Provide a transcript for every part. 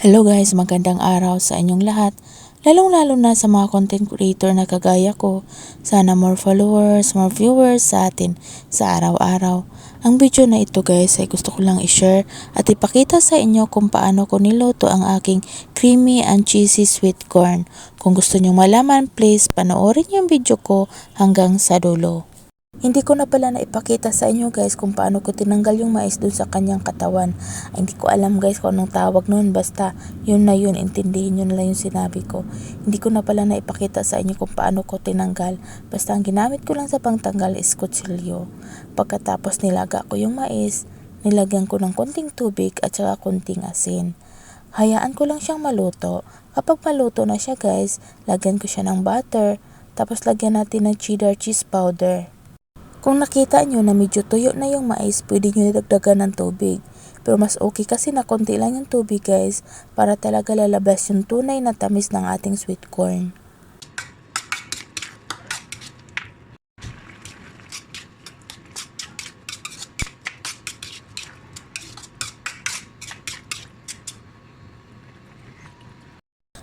Hello guys, magandang araw sa inyong lahat. Lalong-lalo na sa mga content creator na kagaya ko. Sana more followers, more viewers sa atin sa araw-araw. Ang video na ito guys ay gusto ko lang i-share at ipakita sa inyo kung paano ko niluto ang aking creamy and cheesy sweet corn. Kung gusto nyo malaman, please panoorin yung video ko hanggang sa dulo. Hindi ko na pala naipakita sa inyo guys kung paano ko tinanggal yung mais dun sa kanyang katawan. Ay, hindi ko alam guys kung anong tawag nun, basta yun na yun, intindihin nyo na lang yung sinabi ko. Hindi ko na pala naipakita sa inyo kung paano ko tinanggal, basta ang ginamit ko lang sa pangtanggal is kutsilyo. Pagkatapos nilaga ko yung mais, nilagyan ko ng konting tubig at saka konting asin. Hayaan ko lang siyang maluto. Kapag maluto na siya guys, lagyan ko siya ng butter, tapos lagyan natin ng cheddar cheese powder. Kung nakita nyo na medyo tuyo na yung mais, pwede nyo dagdagan ng tubig. Pero mas okay kasi na konti lang yung tubig guys, para talaga lalabas yung tunay na tamis ng ating sweet corn.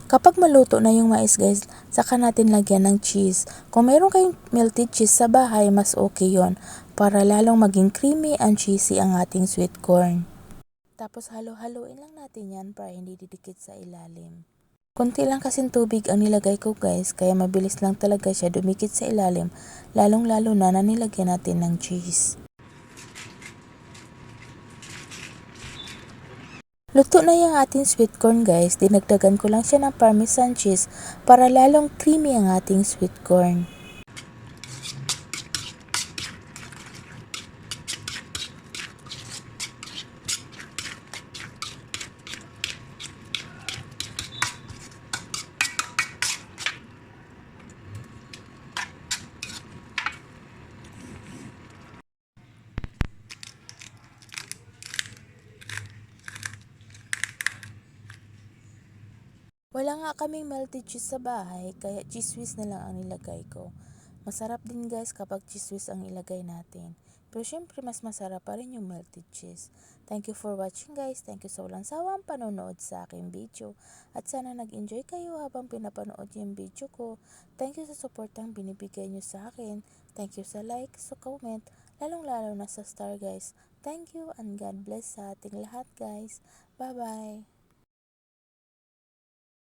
Kapag maluto na yung mais guys, saka natin lagyan ng cheese. Kung meron kayong melted cheese sa bahay, mas okay yon para lalong maging creamy and cheesy ang ating sweet corn. Tapos halo-haloin lang natin yan para hindi didikit sa ilalim. Konti lang kasing tubig ang nilagay ko guys, kaya mabilis lang talaga siya dumikit sa ilalim, lalong-lalo na nilagyan natin ng cheese. Luto na yung ating sweet corn guys, dinagdagan ko lang siya ng parmesan cheese para lalong creamy ang ating sweet corn. Wala nga kaming melted cheese sa bahay, kaya cheese whiz na lang ang nilagay ko. Masarap din guys kapag cheese whiz ang ilagay natin. Pero syempre mas masarap pa rin yung melted cheese. Thank you for watching guys. Thank you sa walang sawang panonood sa aking video. At sana nag-enjoy kayo habang pinapanood yung video ko. Thank you sa supportang binibigay nyo sa akin. Thank you sa like, sa comment, lalong-lalo na sa star guys. Thank you and God bless sa ating lahat guys. Bye-bye!